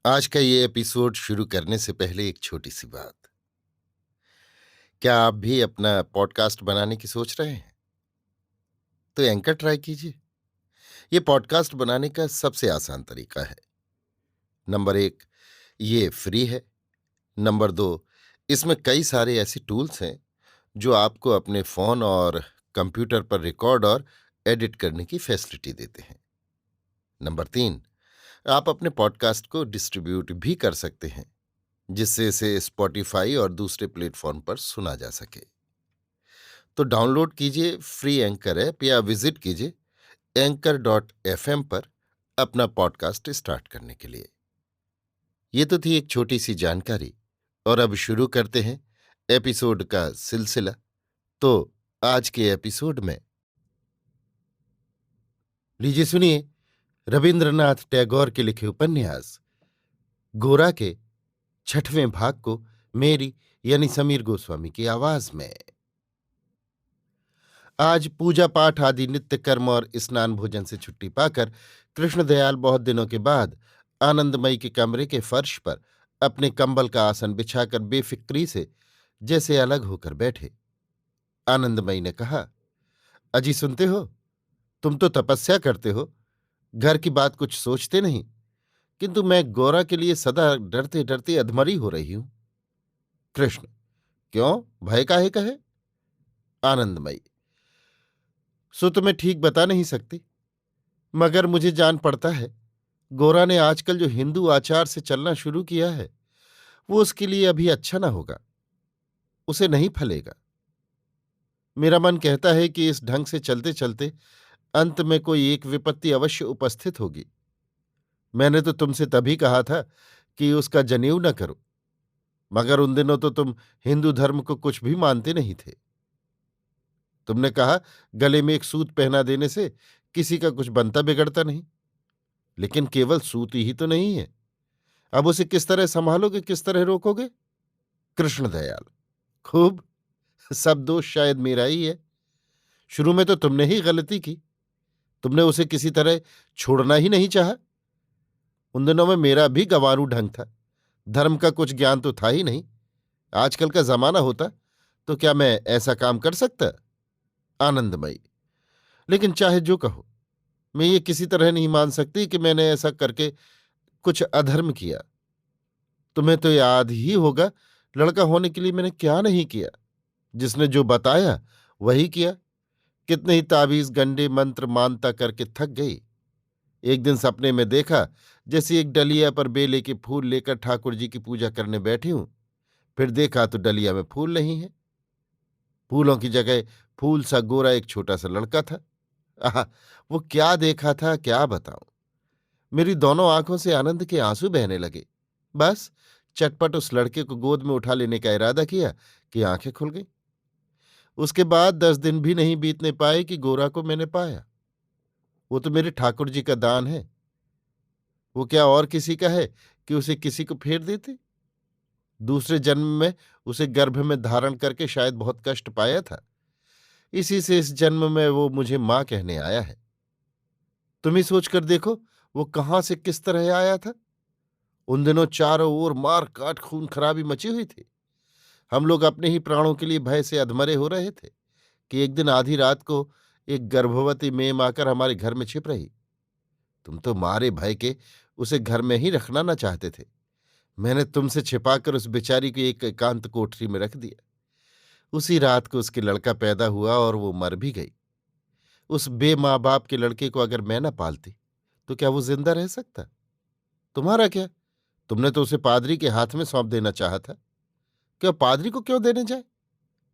आज का ये एपिसोड शुरू करने से पहले एक छोटी सी बात। क्या आप भी अपना पॉडकास्ट बनाने की सोच रहे हैं? तो एंकर ट्राई कीजिए। ये पॉडकास्ट बनाने का सबसे आसान तरीका है। नंबर एक, ये फ्री है। नंबर दो, इसमें कई सारे ऐसे टूल्स हैं जो आपको अपने फोन और कंप्यूटर पर रिकॉर्ड और एडिट करने की फैसिलिटी देते हैं। नंबर तीन, आप अपने पॉडकास्ट को डिस्ट्रीब्यूट भी कर सकते हैं, जिससे इसे स्पॉटिफाई और दूसरे प्लेटफॉर्म पर सुना जा सके। तो डाउनलोड कीजिए फ्री एंकर ऐप या विजिट कीजिए anchor.fm पर अपना पॉडकास्ट स्टार्ट करने के लिए। ये तो थी एक छोटी सी जानकारी, और अब शुरू करते हैं एपिसोड का सिलसिला। तो आज के एपिसोड में लीजिए सुनिए रविंद्रनाथ टैगोर के लिखे उपन्यास गोरा के छठवें भाग को मेरी यानी समीर गोस्वामी की आवाज में। आज पूजा पाठ आदि नित्य कर्म और स्नान भोजन से छुट्टी पाकर कृष्णदयाल बहुत दिनों के बाद आनंदमयी के कमरे के फर्श पर अपने कंबल का आसन बिछाकर बेफिक्री से जैसे अलग होकर बैठे। आनंदमयी ने कहा, अजी सुनते हो, तुम तो तपस्या करते हो, घर की बात कुछ सोचते नहीं, किंतु मैं गोरा के लिए सदा डरते डरते अधमरी हो रही हूं। कृष्ण, क्यों, भय काहे का है? आनंदमयी, सो तो मैं ठीक बता नहीं सकती, मगर मुझे जान पड़ता है गोरा ने आजकल जो हिंदू आचार से चलना शुरू किया है वो उसके लिए अभी अच्छा ना होगा, उसे नहीं फलेगा। मेरा मन कहता है कि इस ढंग से चलते चलते अंत में कोई एक विपत्ति अवश्य उपस्थित होगी। मैंने तो तुमसे तभी कहा था कि उसका जनेऊ न करो, मगर उन दिनों तो तुम हिंदू धर्म को कुछ भी मानते नहीं थे। तुमने कहा गले में एक सूत पहना देने से किसी का कुछ बनता बिगड़ता नहीं, लेकिन केवल सूत ही तो नहीं है। अब उसे किस तरह संभालोगे, किस तरह रोकोगे? कृष्णदयाल, खूब, सब दोष शायद मेरा ही है। शुरू में तो तुमने ही गलती की, तुमने उसे किसी तरह छोड़ना ही नहीं चाहा। उन दिनों में मेरा भी गंवारू ढंग था, धर्म का कुछ ज्ञान तो था ही नहीं। आजकल का जमाना होता तो क्या मैं ऐसा काम कर सकता? आनंदमयी, लेकिन चाहे जो कहो, मैं ये किसी तरह नहीं मान सकती कि मैंने ऐसा करके कुछ अधर्म किया। तुम्हें तो याद ही होगा, लड़का होने के लिए मैंने क्या नहीं किया। जिसने जो बताया वही किया। कितने ही ताबीज गंडे मंत्र मानता करके थक गई। एक दिन सपने में देखा जैसे एक डलिया पर बेले के फूल लेकर ठाकुर जी की पूजा करने बैठी हूं। फिर देखा तो डलिया में फूल नहीं है, फूलों की जगह फूल सा गोरा एक छोटा सा लड़का था। आह, वो क्या देखा था क्या बताऊं। मेरी दोनों आंखों से आनंद के आंसू बहने लगे। बस चटपट उस लड़के को गोद में उठा लेने का इरादा किया कि आंखें खुल गई। उसके बाद 10 दिन भी नहीं बीतने पाए कि गोरा को मैंने पाया। वो तो मेरे ठाकुर जी का दान है। वो क्या और किसी का है कि उसे किसी को फेर देते? दूसरे जन्म में उसे गर्भ में धारण करके शायद बहुत कष्ट पाया था, इसी से इस जन्म में वो मुझे मां कहने आया है। तुम ही सोचकर देखो, वो कहाँ से किस तरह आया था। उन दिनों चारों ओर मार काट खून खराबी मची हुई थी। हम लोग अपने ही प्राणों के लिए भय से अधमरे हो रहे थे कि एक दिन आधी रात को एक गर्भवती मेम आकर हमारे घर में छिप रही। तुम तो मारे भय के उसे घर में ही रखना न चाहते थे। मैंने तुमसे छिपाकर उस बेचारी को एक एकांत कोठरी में रख दिया। उसी रात को उसके लड़का पैदा हुआ और वो मर भी गई। उस बे माँ बाप के लड़के को अगर मैं न पालती तो क्या वो जिंदा रह सकता? तुम्हारा क्या, तुमने तो उसे पादरी के हाथ में सौंप देना चाहा था। क्या पादरी को क्यों देने जाए?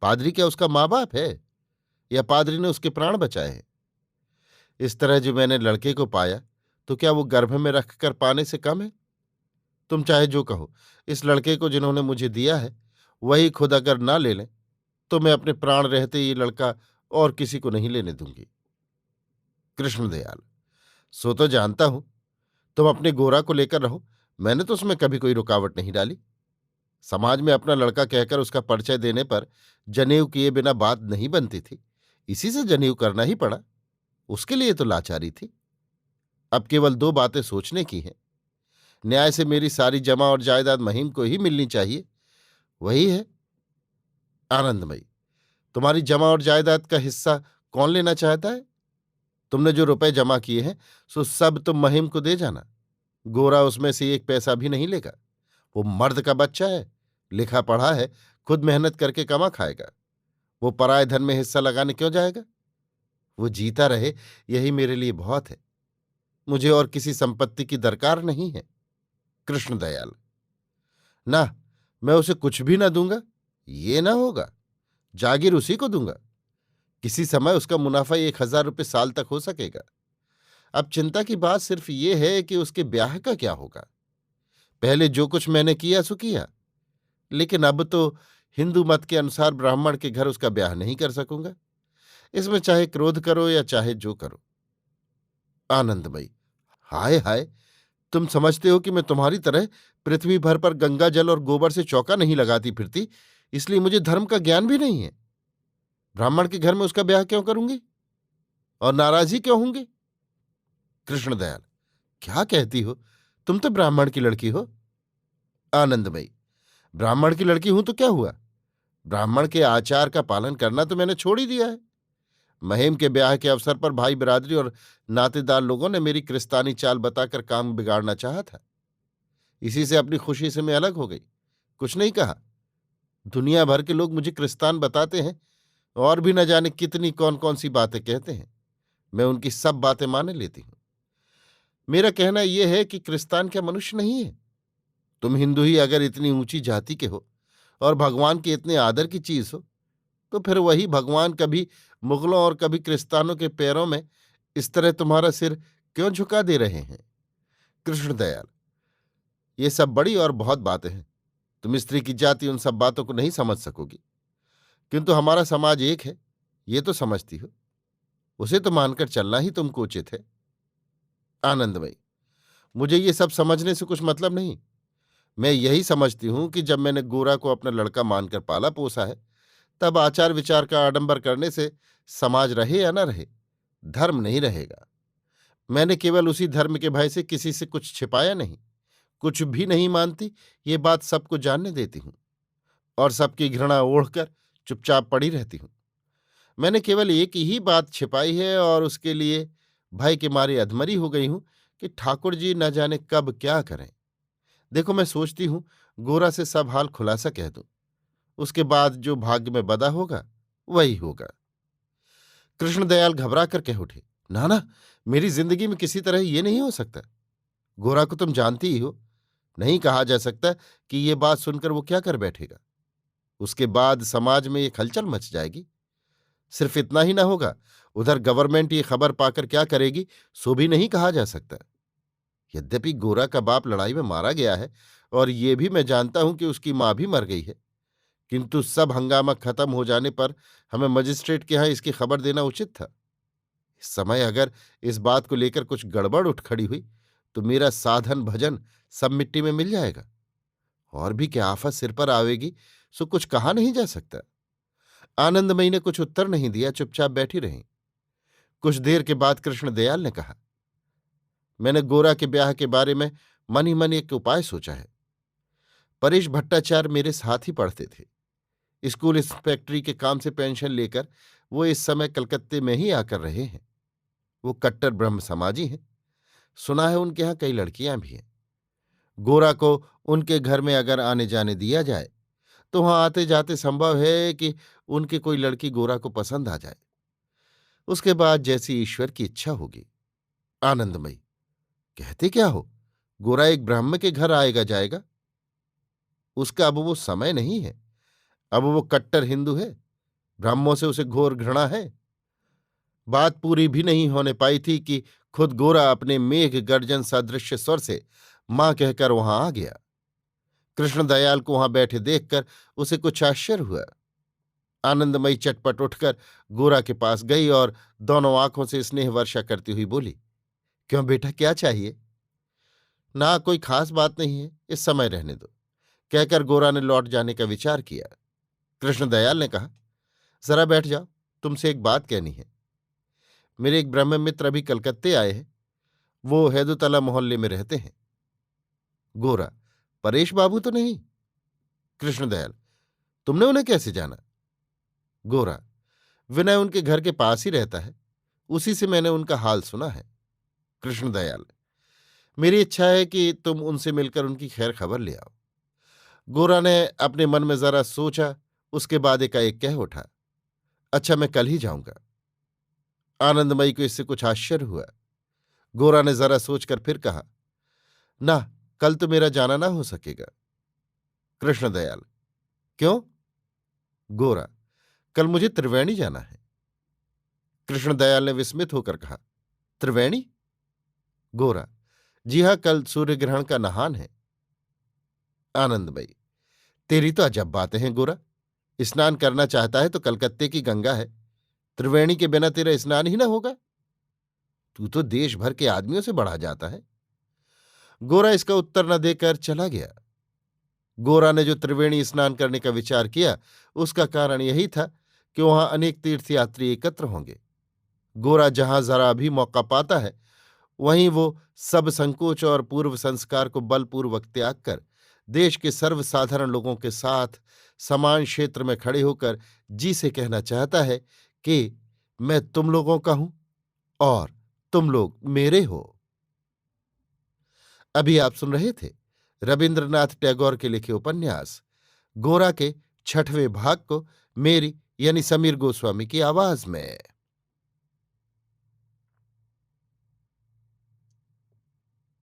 पादरी क्या उसका माँ बाप है, या पादरी ने उसके प्राण बचाए हैं? इस तरह जो मैंने लड़के को पाया तो क्या वो गर्भ में रखकर पाने से कम है? तुम चाहे जो कहो, इस लड़के को जिन्होंने मुझे दिया है वही खुद अगर ना ले लें तो मैं अपने प्राण रहते ये लड़का और किसी को नहीं लेने दूंगी। कृष्णदयाल, सो तो जानता हूं, तुम अपने गोरा को लेकर रहो, मैंने तो उसमें कभी कोई रुकावट नहीं डाली। समाज में अपना लड़का कहकर उसका परिचय देने पर जनेऊ किए बिना बात नहीं बनती थी, इसी से जनेऊ करना ही पड़ा। उसके लिए तो लाचारी थी। अब केवल दो बातें सोचने की हैं। न्याय से मेरी सारी जमा और जायदाद महिम को ही मिलनी चाहिए। वही है। आनंदमयी, तुम्हारी जमा और जायदाद का हिस्सा कौन लेना चाहता है? तुमने जो रुपए जमा किए हैं सो सब तुम महिम को दे जाना। गोरा उसमें से एक पैसा भी नहीं लेगा। वो मर्द का बच्चा है, लिखा पढ़ा है, खुद मेहनत करके कमा खाएगा। वो पराये धन में हिस्सा लगाने क्यों जाएगा? वो जीता रहे, यही मेरे लिए बहुत है। मुझे और किसी संपत्ति की दरकार नहीं है। कृष्णदयाल, ना, मैं उसे कुछ भी ना दूंगा। ये ना होगा। जागीर उसी को दूंगा। किसी समय उसका मुनाफा 1,000 रुपये साल तक हो सकेगा। अब चिंता की बात सिर्फ ये है कि उसके ब्याह का क्या होगा। पहले जो कुछ मैंने किया सो किया, लेकिन अब तो हिंदू मत के अनुसार ब्राह्मण के घर उसका ब्याह नहीं कर सकूंगा। इसमें चाहे क्रोध करो या चाहे जो करो। आनंदमयी, हाय हाय, तुम समझते हो कि मैं तुम्हारी तरह पृथ्वी भर पर गंगा जल और गोबर से चौका नहीं लगाती फिरती, इसलिए मुझे धर्म का ज्ञान भी नहीं है। ब्राह्मण के घर में उसका ब्याह क्यों करूंगी और नाराज ही क्यों होंगे? कृष्णदयाल, क्या कहती हो? तुम तो ब्राह्मण की लड़की हो। आनंदमयी, ब्राह्मण की लड़की हूं तो क्या हुआ? ब्राह्मण के आचार का पालन करना तो मैंने छोड़ ही दिया है। महीम के ब्याह के अवसर पर भाई बिरादरी और नातेदार लोगों ने मेरी क्रिस्तानी चाल बताकर काम बिगाड़ना चाहा था। इसी से अपनी खुशी से मैं अलग हो गई, कुछ नहीं कहा। दुनिया भर के लोग मुझे क्रिस्तान बताते हैं और भी न जाने कितनी कौन कौन सी बातें कहते हैं। मैं उनकी सब बातें माने लेती हूं। मेरा कहना यह है कि क्रिस्तान क्या मनुष्य नहीं है? तुम हिंदू ही अगर इतनी ऊंची जाति के हो और भगवान के इतने आदर की चीज हो, तो फिर वही भगवान कभी मुगलों और कभी क्रिस्तानों के पैरों में इस तरह तुम्हारा सिर क्यों झुका दे रहे हैं? कृष्णदयाल, ये सब बड़ी और बहुत बातें हैं। तुम स्त्री की जाति उन सब बातों को नहीं समझ सकोगी, किंतु हमारा समाज एक है, ये तो समझती हो। उसे तो मानकर चलना ही तुमको उचित है। आनंदमयी, मुझे ये सब समझने से कुछ मतलब नहीं। मैं यही समझती हूं कि जब मैंने गोरा को अपना लड़का मानकर पाला पोसा है, तब आचार विचार का आडंबर करने से समाज रहे या न रहे, धर्म नहीं रहेगा। मैंने केवल उसी धर्म के भय से किसी से कुछ छिपाया नहीं, कुछ भी नहीं मानती, ये बात सबको जानने देती हूं और सबकी घृणा ओढ़कर चुपचाप पड़ी रहती हूं। मैंने केवल एक ही बात छिपाई है और उसके लिए भय के मारे अधमरी हो गई हूं कि ठाकुर जी न जाने कब क्या करें। देखो, मैं सोचती हूं गोरा से सब हाल खुलासा कह दूं, उसके बाद जो भाग्य में बदा होगा वही होगा। कृष्णदयाल घबरा कर कह उठे, ना ना, मेरी जिंदगी में किसी तरह ये नहीं हो सकता। गोरा को तुम जानती ही हो, नहीं कहा जा सकता कि ये बात सुनकर वो क्या कर बैठेगा। उसके बाद समाज में ये खलचल मच जाएगी। सिर्फ इतना ही ना होगा, उधर गवर्नमेंट ये खबर पाकर क्या करेगी सो भी नहीं कहा जा सकता। यद्यपि गोरा का बाप लड़ाई में मारा गया है और ये भी मैं जानता हूं कि उसकी मां भी मर गई है, किंतु सब हंगामा खत्म हो जाने पर हमें मजिस्ट्रेट के यहां इसकी खबर देना उचित था। इस समय अगर इस बात को लेकर कुछ गड़बड़ उठ खड़ी हुई तो मेरा साधन भजन सब मिट्टी में मिल जाएगा। और भी क्या आफत सिर पर आवेगी सो कुछ कहा नहीं जा सकता। आनंदमयी ने कुछ उत्तर नहीं दिया, चुपचाप बैठी रही। कुछ देर के बाद कृष्णदयाल ने कहा, मैंने गोरा के ब्याह के बारे में मन ही मन एक उपाय सोचा है। परेश भट्टाचार्य मेरे साथ ही पढ़ते थे। स्कूल इंस्पेक्टरी के काम से पेंशन लेकर वो इस समय कलकत्ते में ही आकर रहे हैं। वो कट्टर ब्रह्म समाजी हैं। सुना है उनके यहाँ कई लड़कियां भी हैं। गोरा को उनके घर में अगर आने जाने दिया जाए तो वहां आते जाते संभव है कि उनकी कोई लड़की गोरा को पसंद आ जाए। उसके बाद जैसी ईश्वर की इच्छा होगी। आनंदमयी, कहते क्या हो? गोरा एक ब्राह्मण के घर आएगा जाएगा? उसका अब वो समय नहीं है। अब वो कट्टर हिंदू है। ब्राह्मणों से उसे घोर घृणा है। बात पूरी भी नहीं होने पाई थी कि खुद गोरा अपने मेघ गर्जन सदृश्य स्वर से मां कहकर वहां आ गया। कृष्णदयाल को वहां बैठे देखकर उसे कुछ आश्चर्य हुआ। आनंदमयी चटपट उठकर गोरा के पास गई और दोनों आंखों से स्नेह वर्षा करती हुई बोली, क्यों बेटा, क्या चाहिए? ना, कोई खास बात नहीं है, इस समय रहने दो, कहकर गोरा ने लौट जाने का विचार किया। कृष्णदयाल ने कहा, जरा बैठ जाओ, तुमसे एक बात कहनी है। मेरे एक ब्रह्म मित्र अभी कलकत्ते आए हैं। वो हैदुतला मोहल्ले में रहते हैं। गोरा, परेश बाबू तो नहीं? कृष्णदयाल, तुमने उन्हें कैसे जाना? गोरा, विनय उनके घर के पास ही रहता है, उसी से मैंने उनका हाल सुना है। कृष्णदयाल, मेरी इच्छा है कि तुम उनसे मिलकर उनकी खैर खबर ले आओ। गोरा ने अपने मन में जरा सोचा, उसके बाद एकाएक कह उठा, अच्छा, मैं कल ही जाऊंगा। आनंदमयी को इससे कुछ आश्चर्य हुआ। गोरा ने जरा सोचकर फिर कहा, ना, कल तो मेरा जाना ना हो सकेगा। कृष्णदयाल, क्यों? गोरा, कल मुझे त्रिवेणी जाना है। कृष्णदयाल ने विस्मित होकर कहा, त्रिवेणी? गोरा, जी हां, कल सूर्य ग्रहण का नहान है। आनंदमयी, तेरी तो अजब बातें हैं गोरा। स्नान करना चाहता है तो कलकत्ते की गंगा है, त्रिवेणी के बिना तेरा स्नान ही ना होगा। तू तो देश भर के आदमियों से बढ़ा जाता है। गोरा इसका उत्तर न देकर चला गया। गोरा ने जो त्रिवेणी स्नान करने का विचार किया, उसका कारण यही था कि वहां अनेक तीर्थयात्री एकत्र होंगे। गोरा जहां जरा भी मौका पाता है, वहीं वो सब संकोच और पूर्व संस्कार को बलपूर्वक त्याग कर देश के सर्वसाधारण लोगों के साथ समान क्षेत्र में खड़े होकर जी से कहना चाहता है कि मैं तुम लोगों का हूं और तुम लोग मेरे हो। अभी आप सुन रहे थे रविन्द्रनाथ टैगोर के लिखे उपन्यास गोरा के 6वें भाग को मेरी यानी समीर गोस्वामी की आवाज में।